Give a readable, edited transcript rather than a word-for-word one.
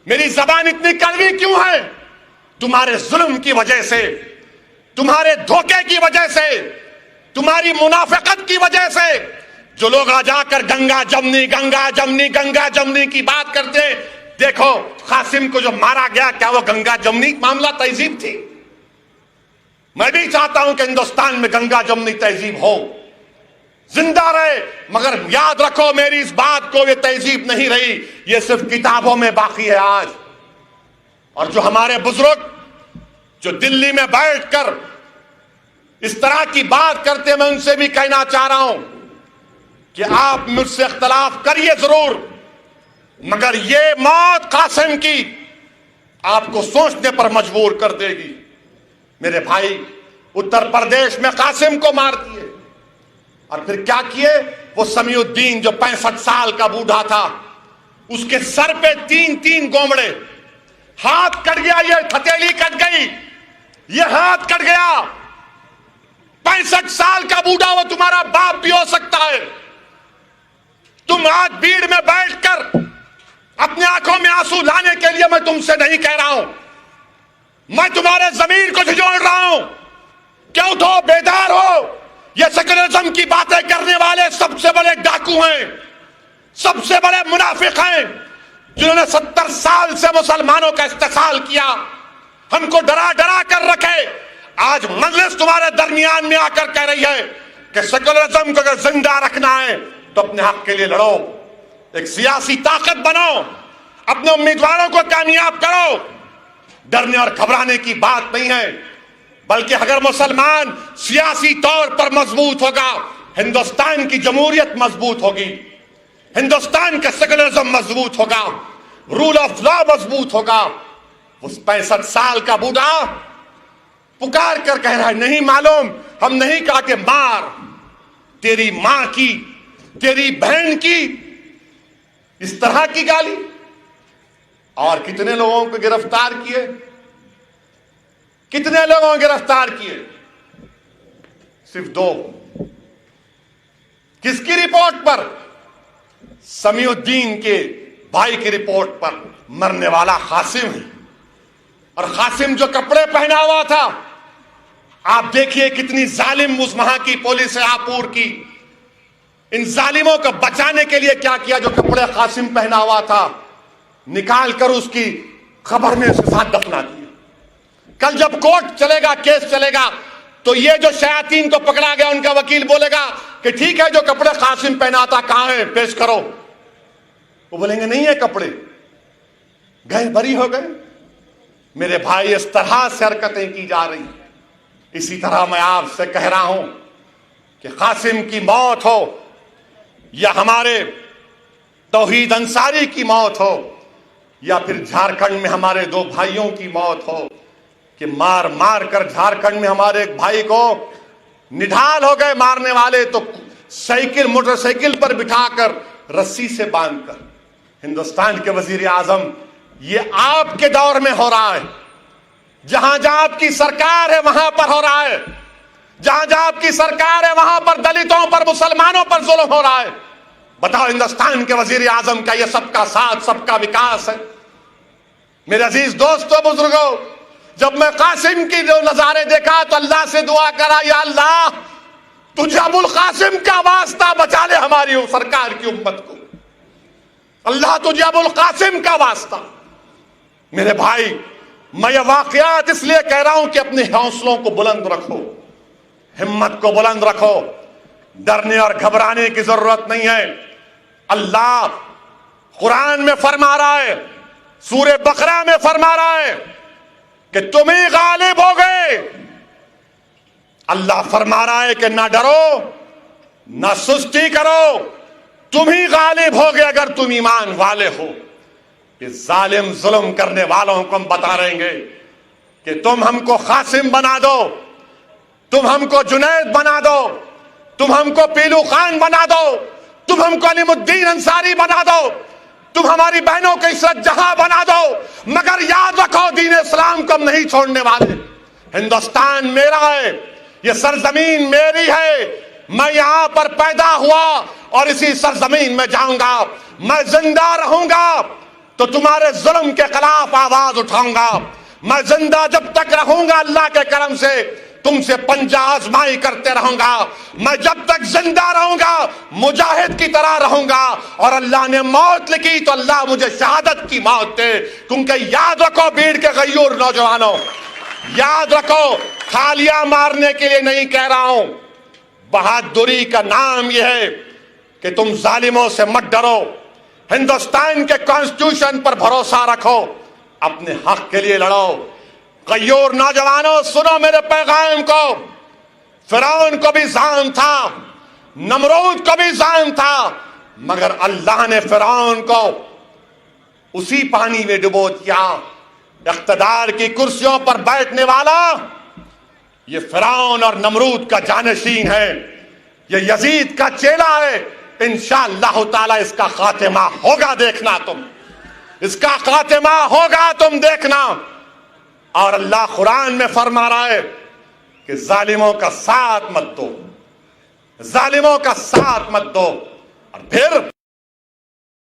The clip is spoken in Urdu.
میری زبان اتنی کڑوی کیوں ہے؟ تمہارے ظلم کی وجہ سے، تمہارے دھوکے کی وجہ سے، تمہاری منافقت کی وجہ سے۔ جو لوگ آ جا کر گنگا جمنی گنگا جمنی گنگا جمنی کی بات کرتے، دیکھو قاسم کو جو مارا گیا، کیا وہ گنگا جمنی معاملہ تہذیب تھی؟ میں بھی چاہتا ہوں کہ ہندوستان میں گنگا جمنی تہذیب ہو، زندہ رہے، مگر یاد رکھو میری اس بات کو، یہ تہذیب نہیں رہی، یہ صرف کتابوں میں باقی ہے آج۔ اور جو ہمارے بزرگ جو دلی میں بیٹھ کر اس طرح کی بات کرتے، میں ان سے بھی کہنا چاہ رہا ہوں کہ آپ مجھ سے اختلاف کریے ضرور، مگر یہ موت قاسم کی آپ کو سوچنے پر مجبور کر دے گی۔ میرے بھائی، اتر پردیش میں قاسم کو مار دیے، اور پھر کیا کیے؟ وہ سمیع الدین جو 65 سال کا بوڑھا تھا، اس کے سر پہ 3 گومڑے، ہاتھ کٹ گیا، یہ ہتھیلی کٹ گئی، یہ ہاتھ کٹ گیا۔ 65 سال کا بوڑھا، وہ تمہارا باپ بھی ہو سکتا ہے۔ تم آج بھیڑ میں بیٹھ کر اپنے آنکھوں میں آنسو لانے کے لیے، میں تم سے نہیں کہہ رہا ہوں، میں تمہارے ضمیر کو جھنجھوڑ رہا ہوں کہ اٹھو، بیدار ہو۔ یہ سیکولرزم کی باتیں کرنے والے سب سے بڑے ڈاکو ہیں، سب سے بڑے منافق ہیں، جنہوں نے 70 سال سے مسلمانوں کا استحصال کیا، ہم کو ڈرا ڈرا کر رکھے۔ آج مجلس تمہارے درمیان میں آ کر کہہ رہی ہے کہ سیکولرزم کو اگر زندہ رکھنا ہے تو اپنے حق کے لیے لڑو، ایک سیاسی طاقت بنو، اپنے امیدواروں کو کامیاب کرو۔ ڈرنے اور گھبرانے کی بات نہیں ہے، بلکہ اگر مسلمان سیاسی طور پر مضبوط ہوگا، ہندوستان کی جمہوریت مضبوط ہوگی، ہندوستان کا سیکولرزم مضبوط ہوگا، رول آف لا مضبوط ہوگا۔ اس 65 سال کا بوڑھا پکار کر کہہ رہا ہے، نہیں معلوم، ہم نہیں کہا کہ مار، تیری ماں کی، تیری بہن کی، اس طرح کی گالی۔ اور کتنے لوگوں کو گرفتار کیے، کتنے لوگوں کو گرفتار کیے؟ صرف 2۔ کس کی رپورٹ پر؟ سمیع الدین کے بھائی کی رپورٹ پر۔ مرنے والا قاسم ہے، اور قاسم جو کپڑے پہنا ہوا تھا، آپ دیکھیے کتنی ظالم اس وہاں کی پولیس ہے آپور کی، ان ظالموں کو بچانے کے لیے کیا کیا؟ جو کپڑے قاسم پہنا ہوا تھا نکال کر اس کی قبر میں اس کے ساتھ دفنا دیا۔ کل جب کورٹ چلے گا، کیس چلے گا، تو یہ جو شیاطین کو پکڑا گیا، ان کا وکیل بولے گا کہ ٹھیک ہے، جو کپڑے قاسم پہنا تھا کہاں ہیں، پیش کرو۔ وہ بولیں گے نہیں ہے کپڑے، گئے، بری ہو گئے۔ میرے بھائی، اس طرح سے حرکتیں کی جا رہی ہیں۔ اسی طرح میں آپ سے کہہ رہا ہوں کہ قاسم کی موت ہو یا ہمارے توحید انصاری کی موت ہو، یا پھر جھارکھنڈ میں ہمارے 2 بھائیوں کی موت ہو، کہ مار مار کر جھارکھنڈ میں ہمارے ایک بھائی کو نڈھال ہو گئے مارنے والے، تو سائیکل، موٹر سائیکل پر بٹھا کر رسی سے باندھ کر۔ ہندوستان کے وزیر اعظم، یہ آپ کے دور میں ہو رہا ہے، جہاں جہاں آپ کی سرکار ہے وہاں پر ہو رہا ہے، جہاں جہاں آپ کی سرکار ہے وہاں پر دلتوں پر، مسلمانوں پر ظلم ہو رہا ہے۔ بتاؤ، ہندوستان کے وزیر اعظم کا یہ سب کا ساتھ، سب کا وکاس ہے؟ میرے عزیز دوستو، بزرگوں، جب میں قاسم کی جو نظارے دیکھا تو اللہ سے دعا کرا، یا اللہ تجھے ابو القاسم کا واسطہ بچا لے ہماری سرکار کی امت کو، اللہ تجھے ابو القاسم کا واسطہ۔ میرے بھائی، میں یہ واقعات اس لیے کہہ رہا ہوں کہ اپنے حوصلوں کو بلند رکھو، ہمت کو بلند رکھو، ڈرنے اور گھبرانے کی ضرورت نہیں ہے۔ اللہ قرآن میں فرما رہا ہے، سورہ بقرہ میں فرما رہا ہے کہ تم ہی غالب ہو گئے۔ اللہ فرما رہا ہے کہ نہ ڈرو، نہ سستی کرو، تم ہی غالب ہو گئے اگر تم ایمان والے ہو۔ کہ ظالم ظلم کرنے والوں کو ہم بتا رہیں گے کہ تم ہم کو قاسم بنا دو، تم ہم کو جنید بنا دو، تم ہم کو پیلو خان بنا دو، تم ہم کو علیم الدین انصاری بنا دو، تم ہماری بہنوں کو عزت جہاں بنا دو، مگر یاد رکھو دین اسلام کو ہم نہیں چھوڑنے والے۔ ہندوستان میرا ہے، یہ سرزمین میری ہے، میں یہاں پر پیدا ہوا اور اسی سرزمین میں جاؤں گا، میں زندہ رہوں گا۔ تو تمہارے ظلم کے خلاف آواز اٹھاؤں گا. میں زندہ جب تک رہوں گا اللہ کے کرم سے تم سے پنجہ آزمائی کرتے رہوں گا. میں جب تک زندہ رہوں گا مجاہد کی طرح رہوں گا, اور اللہ نے موت لکھی تو اللہ مجھے شہادت کی موت دے. کیونکہ یاد رکھو بھیڑ کے غیور نوجوانوں, یاد رکھو, تھالیاں مارنے کے لیے نہیں کہہ رہا ہوں. بہادری کا نام یہ ہے کہ تم ظالموں سے مت ڈرو, ہندوستان کے کانسٹیٹیوشن پر بھروسہ رکھو, اپنے حق کے لیے لڑو. غیور نوجوانوں سنو میرے پیغام کو. فرعون کو بھی ظالم تھا, نمرود کو بھی ظالم تھا, مگر اللہ نے فرعون کو اسی پانی میں ڈبو دیا. اقتدار کی کرسیوں پر بیٹھنے والا یہ فرعون اور نمرود کا جانشین ہے, یہ یزید کا چیلا ہے. انشاءاللہ تعالی اس کا خاتمہ ہوگا, دیکھنا تم, اس کا خاتمہ ہوگا, تم دیکھنا. اور اللہ قرآن میں فرما رہا ہے کہ ظالموں کا ساتھ مت دو, ظالموں کا ساتھ مت دو. اور پھر